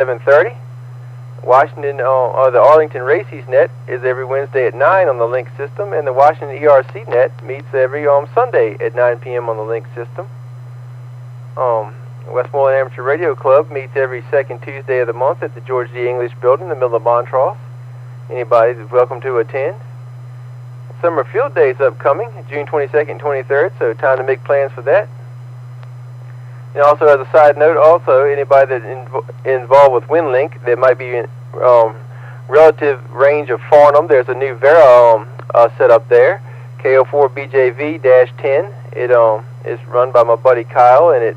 7:30. Washington, or the Arlington Racy's net is every Wednesday at 9 on the Link system, and the Washington ERC net meets every Sunday at 9 p.m. on the Link system. Westmoreland Amateur Radio Club meets every second Tuesday of the month at the George D. English Building in the middle of Montrose. Anybody is welcome to attend. Summer Field Day is upcoming, June 22nd and 23rd, so time to make plans for that. And also, as a side note, also anybody that's involved with WinLink that might be in relative range of Farnham, there's a new Vera set up there, KO4BJV-10. It is run by my buddy Kyle, and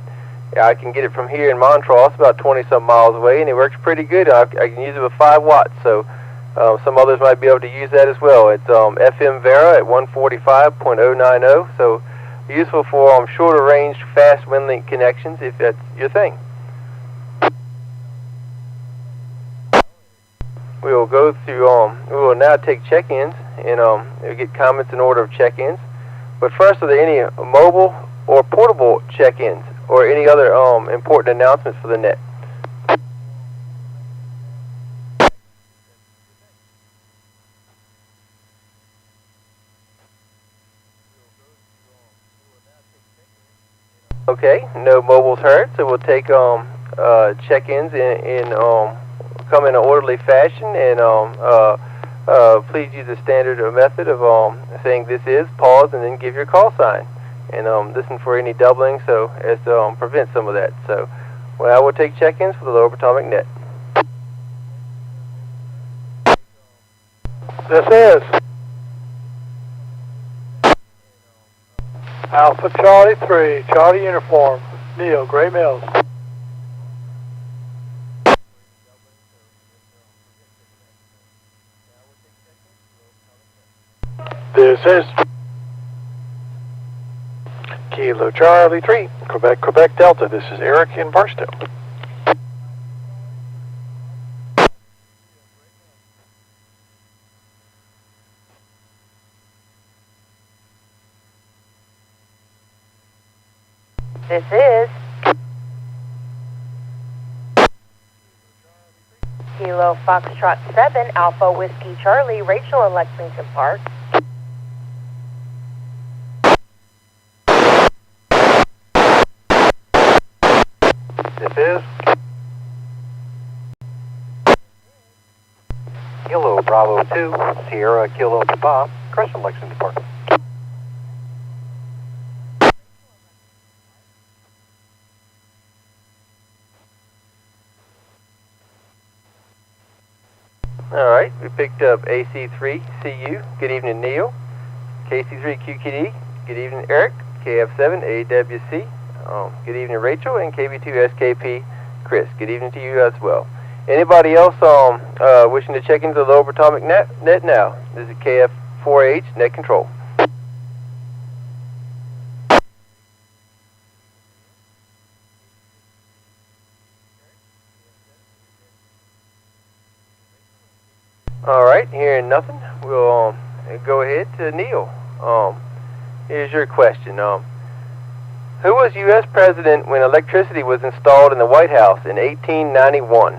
I can get it from here in Montrose, about 20-some miles away, and it works pretty good. I can use it with 5 watts, so some others might be able to use that as well. It's FM Vera at 145.090, so useful for shorter range, fast WinLink connections if that's your thing. We will go through, we will now take check-ins, and we'll get comments in order of check-ins. But first, are there any mobile or portable check-ins or any other important announcements for the net? Okay, no mobiles heard, so we'll take check-ins come in an orderly fashion, and please use the standard method of saying this is, pause, and then give your call sign, and listen for any doubling so as to prevent some of that. So, well, I will take check-ins for the Lower Potomac net. This is Alpha Charlie 3, Charlie uniform, Neil, Gray Mills. This is Kilo Charlie 3, Quebec Delta. This is Eric in Barstow. This is Kilo Foxtrot 7, Alpha Whiskey Charlie, Rachel in Lexington Park. This is Kilo Bravo 2, Sierra Kilo Papa, Crescent, Lexington Park. All right, we picked up AC3CU. Good evening, Neil. KC3QKD. Good evening, Eric. KF7AWC. Good evening, Rachel, and KB2SKP, Chris. Good evening to you as well. Anybody else wishing to check into the Lower Potomac net now? This is KF4H Net Control. All right, hearing nothing, we'll go ahead to Neil. Here's your question. Who was U.S. President when electricity was installed in the White House in 1891?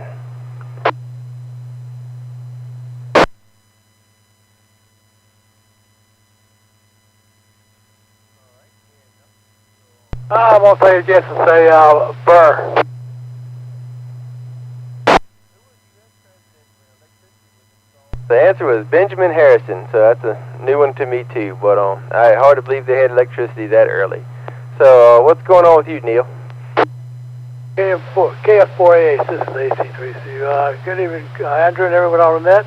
I'm going to take a guess and say Burr. The answer was Benjamin Harrison, so that's a new one to me too, but hard to believe they had electricity that early. So what's going on with you, Neil? KF4A, this is AC3C. Good evening, Andrew and everyone on the net.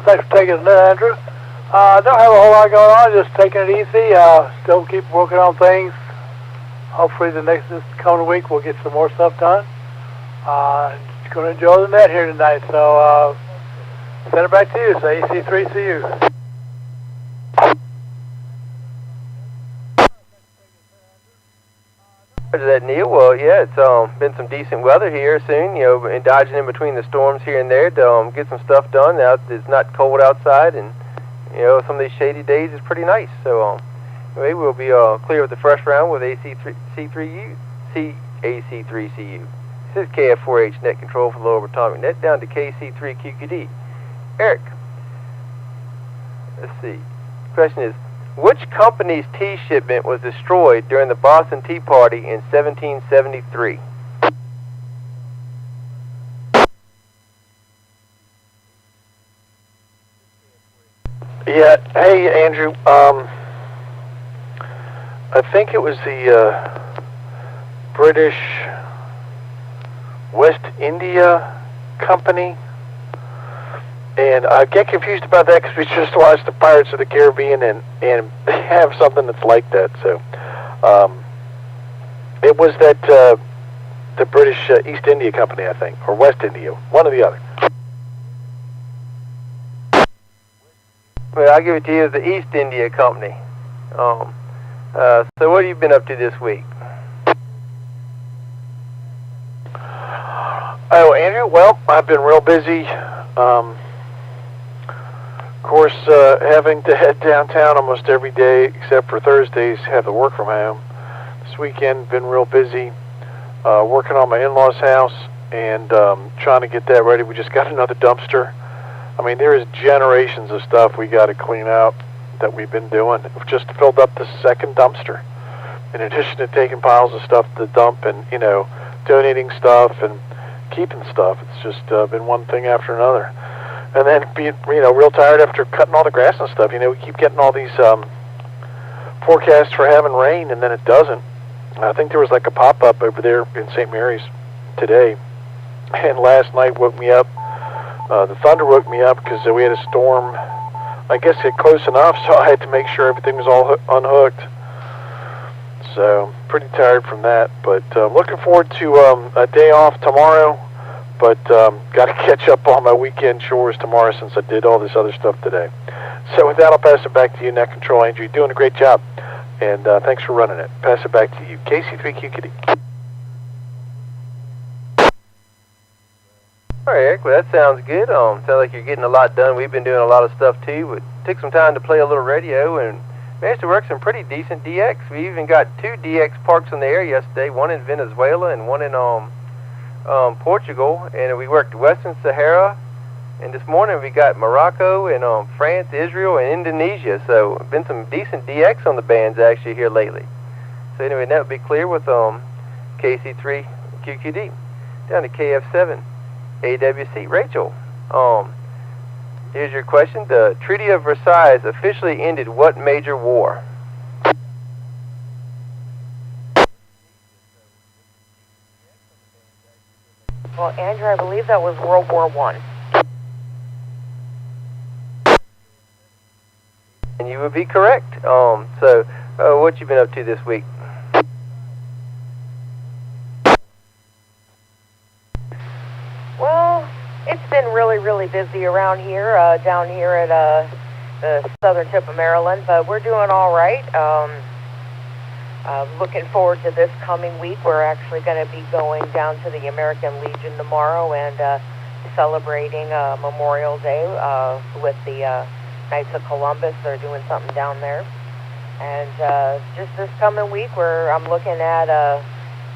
Thanks for taking the net, Andrew. Don't have a whole lot going on, just taking it easy. Still keep working on things. Hopefully this coming week we'll get some more stuff done. Just going to enjoy the net here tonight, so send it back to you. So AC3CU. To that, Neil. Well, yeah, it's been some decent weather here soon, and dodging in between the storms here and there to get some stuff done. Now it's not cold outside, and some of these shady days is pretty nice. So anyway, we'll be clear with the first round with AC3CU. is KF4H Net Control for Lower Potomac Net, down to KC3QQD. Eric, let's see. Question is, which company's tea shipment was destroyed during the Boston Tea Party in 1773? Yeah, hey Andrew, I think it was the British West India Company, and I get confused about that because we just watched the Pirates of the Caribbean, and they have something that's like that, so it was that the British East India Company, I think, or West India, one or the other. Well, I'll give it to you as the East India Company. So what have you been up to this week? Oh, Andrew, well, I've been real busy. Of course, having to head downtown almost every day, except for Thursdays, have to work from home. This weekend, been real busy working on my in-laws' house and trying to get that ready. We just got another dumpster. I mean, there is generations of stuff we got to clean out that we've been doing. We've just filled up the second dumpster. In addition to taking piles of stuff to dump and, you know, donating stuff and keeping stuff, it's just been one thing after another. And then being, you know, real tired after cutting all the grass and stuff. You know, we keep getting all these forecasts for having rain, and then it doesn't. I think there was like a pop-up over there in St. Mary's today, and last night woke me up. The thunder woke me up because we had a storm. I guess it close enough, so I had to make sure everything was all unhooked. So, pretty tired from that. But looking forward to a day off tomorrow. But got to catch up on my weekend chores tomorrow since I did all this other stuff today. So with that, I'll pass it back to you, Net Control Andrew. You're doing a great job. And thanks for running it. Pass it back to you. KC3QQD. All right, Eric, well, that sounds good. Sounds like you're getting a lot done. We've been doing a lot of stuff, too. We took some time to play a little radio and managed to work some pretty decent DX. We even got 2 DX parks in the air yesterday, one in Venezuela and one in Portugal. And we worked Western Sahara. And this morning we got Morocco and France, Israel, and Indonesia. So been some decent DX on the bands, actually, here lately. So anyway, that would be clear with KC3QQD. Down to KF7. AWC. Rachel, here's your question. The Treaty of Versailles officially ended what major war? Well, Andrew, I believe that was World War I. And you would be correct. So what you been up to this week? Well, it's been really, really busy around here, down here at the southern tip of Maryland, but we're doing all right. Looking forward to this coming week. We're actually going to be going down to the American Legion tomorrow and celebrating Memorial Day with the Knights of Columbus. They're doing something down there. And just this coming week, I'm looking at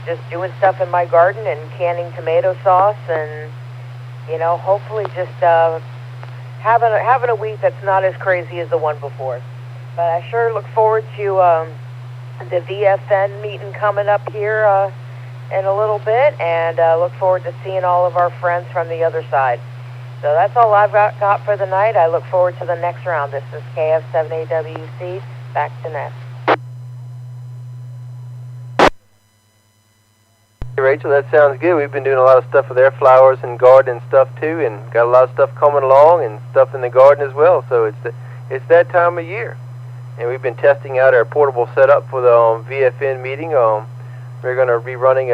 just doing stuff in my garden and canning tomato sauce and, you know, hopefully just having a week that's not as crazy as the one before. But I sure look forward to the VFN meeting coming up here in a little bit, and look forward to seeing all of our friends from the other side. So that's all I've got for the night. I look forward to the next round. This is KF7AWC, back to Net. Rachel, that sounds good. We've been doing a lot of stuff with air flowers and garden and stuff too, and got a lot of stuff coming along and stuff in the garden as well. So it's that time of year, and we've been testing out our portable setup for the VFN meeting. We're going to be running we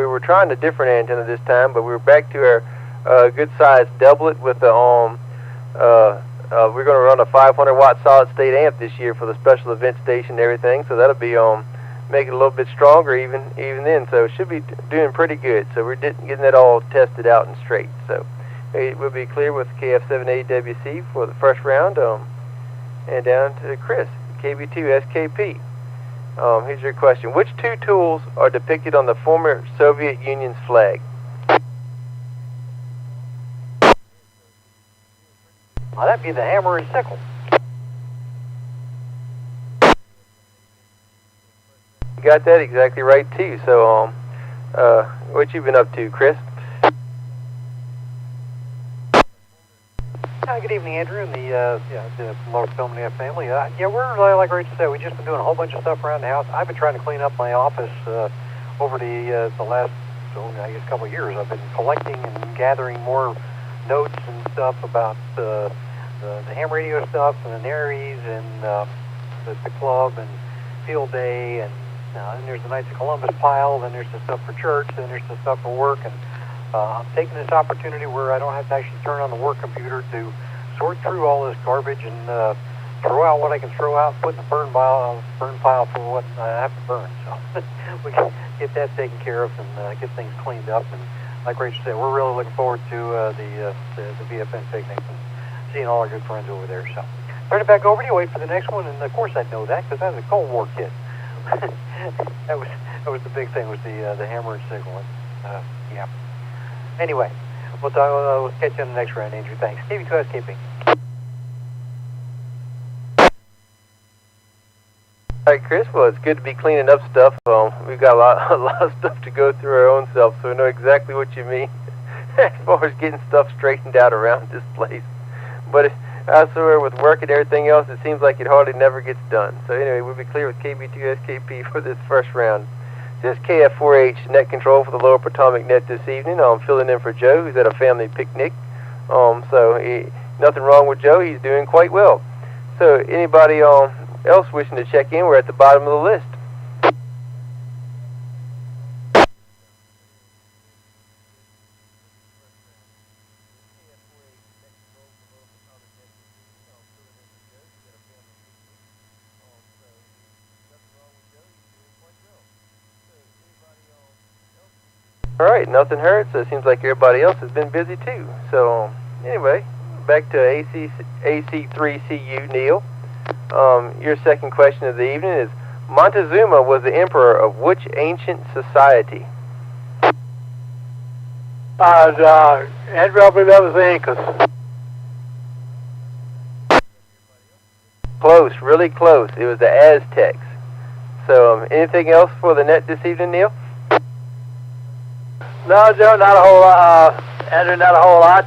were trying a different antenna this time, but we were back to our good size doublet with the we're going to run a 500 watt solid state amp this year for the special event station and everything. So that'll be make it a little bit stronger even then, so it should be doing pretty good. So we're getting that all tested out and straight. So it will be clear with KF7AWC for the first round, and down to Chris, KB2SKP. Here's your question. Which two tools are depicted on the former Soviet Union's flag? Well, that'd be the hammer and sickle. You got that exactly right, too. So, what you been up to, Chris? Good evening, Andrew, and the Lower Potomac family. We're, like Rachel said, we've just been doing a whole bunch of stuff around the house. I've been trying to clean up my office over the last, couple of years. I've been collecting and gathering more notes and stuff about the ham radio stuff and the Naries and the club and field day, and then there's the Knights of Columbus pile, then there's the stuff for church, then there's the stuff for work, and I'm taking this opportunity where I don't have to actually turn on the work computer to sort through all this garbage and throw out what I can throw out, put in the burn pile for what I have to burn. So we can get that taken care of and get things cleaned up. And like Rachel said, we're really looking forward to the VFN picnic and seeing all our good friends over there. So turn it back over to you. Wait for the next one. And of course I know that because I was a Cold War kid. that was the big thing, was the hammer and sickle. And, yeah. Anyway, we'll catch you on the next round, Andrew. Thanks. KV2 Housekeeping. All right, Chris. Well, it's good to be cleaning up stuff. We've got a lot of stuff to go through our own self, so we know exactly what you mean as far as getting stuff straightened out around this place. But I swear, with work and everything else, it seems like it hardly never gets done. So anyway, we'll be clear with KB2 SKP for this first round. This is KF4H net control for the Lower Potomac net this evening. I'm filling in for Joe, who's at a family picnic. Nothing wrong with Joe. He's doing quite well. So anybody else wishing to check in, we're at the bottom of the list. All right, nothing hurts. So it seems like everybody else has been busy too. So anyway, back to AC3CU, Neil. Your second question of the evening is, Montezuma was the emperor of which ancient society? Andrew, I believe that was the Incas. Close, really close. It was the Aztecs. So anything else for the net this evening, Neil? No, Joe, not a whole lot. Andrew, not a whole lot.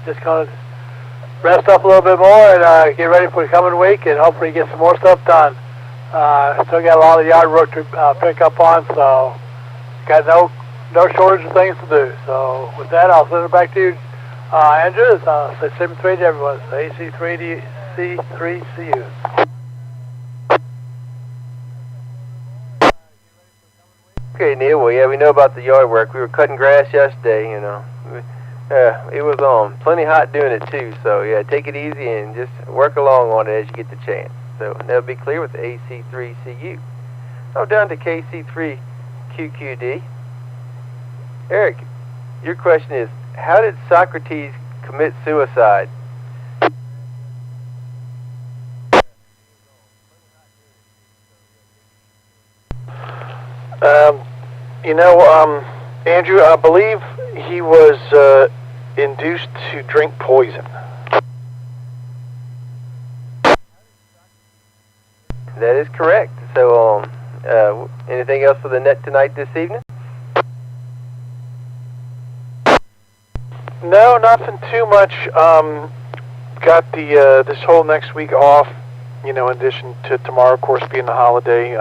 Just going to rest up a little bit more and get ready for the coming week and hopefully get some more stuff done. Still got a lot of yard work to pick up on, so got no shortage of things to do. So with that, I'll send it back to you, Andrew. Say 7-3 to everyone. AC3C3CU. Okay, Neil. Well, yeah, we know about the yard work. We were cutting grass yesterday, you know. It was plenty hot doing it too. So yeah, take it easy and just work along on it as you get the chance. So that'll be clear with AC3CU. Now down to KC3QQD. Eric, your question is, how did Socrates commit suicide? Andrew, I believe he was induced to drink poison. That is correct. So, anything else for the net tonight this evening? No, nothing too much. Got the this whole next week off, in addition to tomorrow, of course, being the holiday.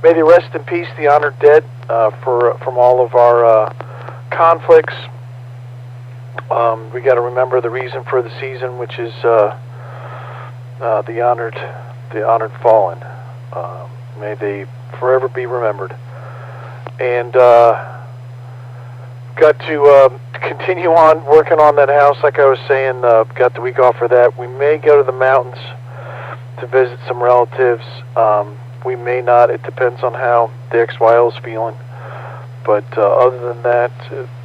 May they rest in peace, the honored dead, from all of our conflicts. We got to remember the reason for the season, which is the honored fallen. May they forever be remembered. And got to continue on working on that house, like I was saying. Got the week off for that. We may go to the mountains to visit some relatives. We may not. It depends on how the XYL is feeling. But other than that,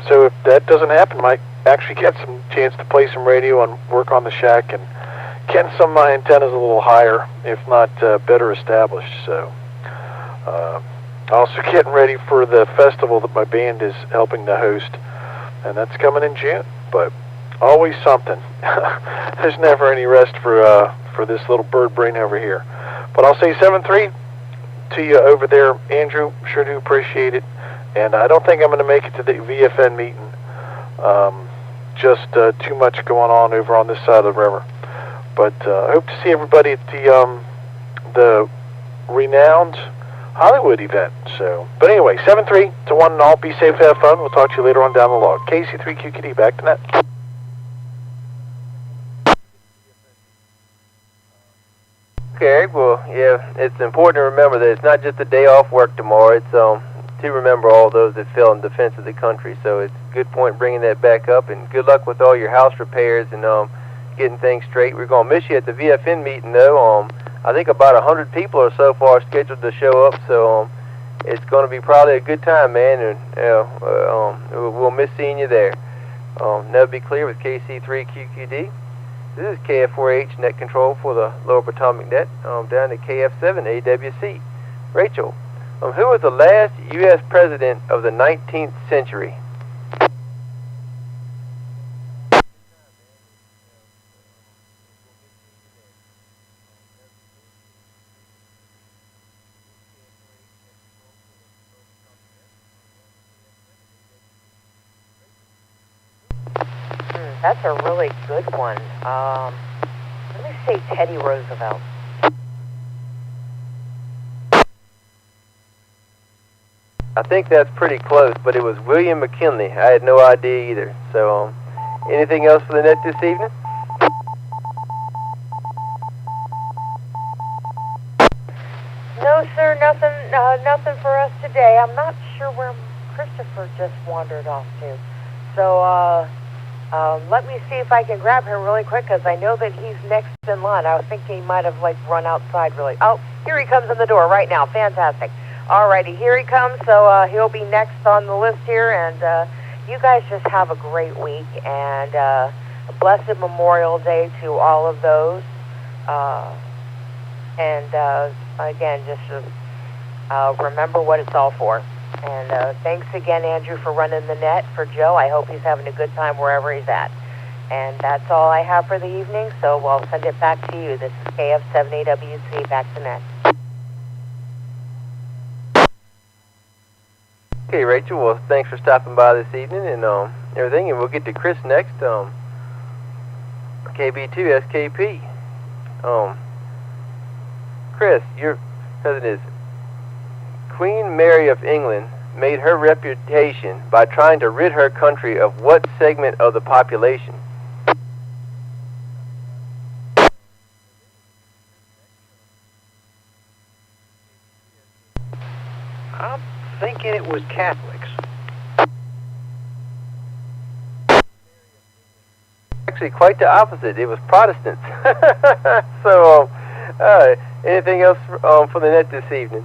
so if that doesn't happen, might actually get some chance to play some radio and work on the shack and get some of my antennas a little higher, if not better established. So Also getting ready for the festival that my band is helping to host, and that's coming in June. But always something. There's never any rest for this little bird brain over here. But I'll say 7-3 to you over there, Andrew. Sure do appreciate it. And I don't think I'm going to make it to the VFN meeting. Just too much going on over on this side of the river. But I hope to see everybody at the renowned Hollywood event. So, but anyway, 7-3 to 1 and all. Be safe, have fun. We'll talk to you later on down the log. KC3QKD, back to net. Okay, well, yeah, it's important to remember that it's not just a day off work tomorrow. It's to remember all those that fell in defense of the country. So it's a good point bringing that back up, and good luck with all your house repairs and getting things straight. We're going to miss you at the VFN meeting, though. I think about 100 people or so far scheduled to show up, so it's going to be probably a good time, man, and we'll miss seeing you there. That'll be clear with KC3QQD. This is KF4H net control for the Lower Potomac net, down to KF7 AWC. Rachel, who was the last U.S. president of the 19th century? That's a really good one. Let me say Teddy Roosevelt. I think that's pretty close, but it was William McKinley. I had no idea either. So, anything else for the net this evening? No, sir, nothing for us today. I'm not sure where Christopher just wandered off to. So, let me see if I can grab him really quick, because I know that he's next in line. I was thinking he might have, run outside really. Oh, here he comes in the door right now. Fantastic. Alrighty, here he comes, so he'll be next on the list here, and you guys just have a great week, and a blessed Memorial Day to all of those. Again, just remember what it's all for. And thanks again, Andrew, for running the net. For Joe, I hope he's having a good time wherever he's at. And that's all I have for the evening, so I'll send it back to you. This is KF7AWC, back to net. Okay, Rachel, well, thanks for stopping by this evening and everything, and we'll get to Chris next. KB2SKP. Chris, your cousin is Queen Mary of England made her reputation by trying to rid her country of what segment of the population? I'm thinking it was Catholics. Actually, quite the opposite. It was Protestants. So, anything else for the net this evening?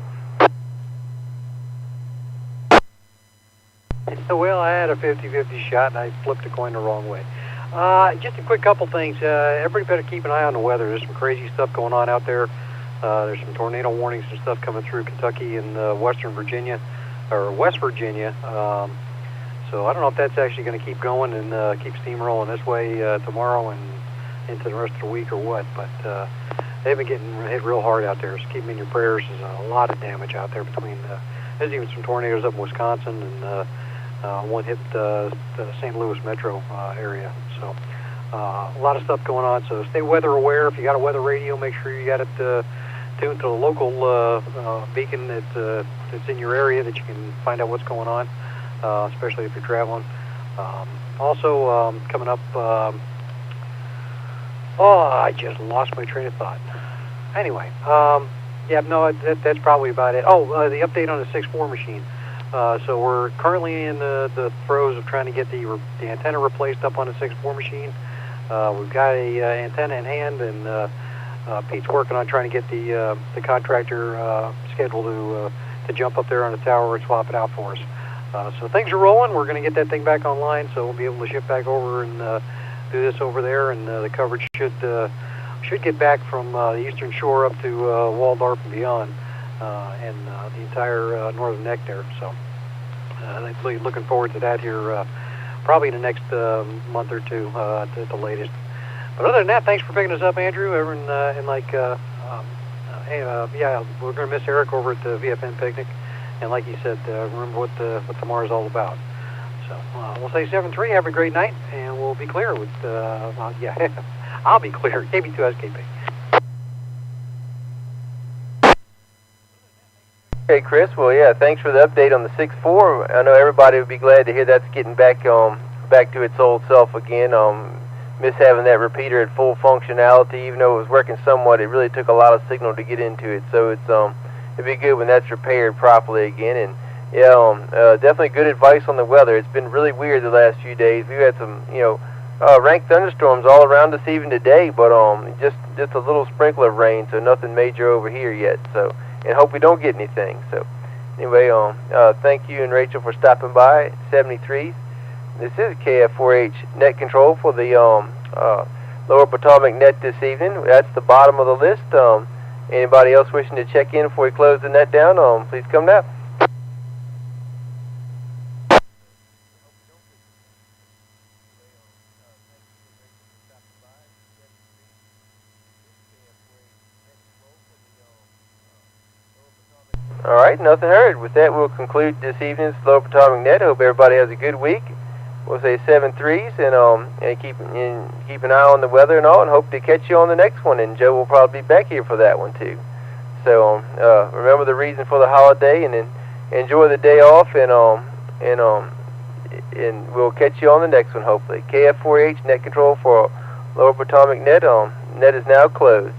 Well, I had a 50-50 shot, and I flipped a coin the wrong way. Just a quick couple things. Everybody better keep an eye on the weather. There's some crazy stuff going on out there. There's some tornado warnings and stuff coming through Kentucky and Western Virginia, or West Virginia. So I don't know if that's actually going to keep going and keep steamrolling this way tomorrow and into the rest of the week or what. But they've been getting hit real hard out there. So keep them in your prayers. There's a lot of damage out there between. There's even some tornadoes up in Wisconsin, and one hit the St. Louis metro area. So a lot of stuff going on. So stay weather aware. If you got a weather radio, make sure you got it tuned to the local beacon that's in your area, that you can find out what's going on, especially if you're traveling. Also, coming up, I just lost my train of thought. Anyway, yeah, no, that's probably about it. Oh, the update on the 6.4 machine. So we're currently in the throes of trying to get the antenna replaced up on the 6.4 machine. We've got a antenna in hand, and Pete's working on trying to get the contractor scheduled to jump up there on the tower and swap it out for us. So things are rolling. We're going to get that thing back online, so we'll be able to ship back over and do this over there, and the coverage should get back from the Eastern Shore up to Waldorf and beyond and the entire northern neck there. So looking forward to that here probably in the next month or two at the latest. But other than that, thanks for picking us up, Andrew. Yeah, we're going to miss Eric over at the VFN picnic. And like he said, remember what tomorrow's all about. So we'll say 7-3. Have a great night, and we'll be clear with, yeah, I'll be clear. KB2SKP. Okay, Chris. Well, yeah, thanks for the update on the 6.4. I know everybody would be glad to hear that's getting back to its old self again. Miss having that repeater at full functionality, even though it was working somewhat. It really took a lot of signal to get into it. So it'd be good when that's repaired properly again. And yeah, definitely good advice on the weather. It's been really weird the last few days. We've had some, ranked thunderstorms all around us even today, but just a little sprinkle of rain, so nothing major over here yet. So, and hope we don't get anything. So, anyway, thank you and Rachel for stopping by at 73. This is KF4H net control for the Lower Potomac net this evening. That's the bottom of the list. Anybody else wishing to check in before we close the net down, please come now. All right, nothing heard. With that, we'll conclude this evening's Lower Potomac net. Hope everybody has a good week. We'll say 7-3s and keep an eye on the weather and all, and hope to catch you on the next one. And Joe will probably be back here for that one too. So remember the reason for the holiday, and then enjoy the day off, and we'll catch you on the next one hopefully. KF4H net control for Lower Potomac net. Net is now closed.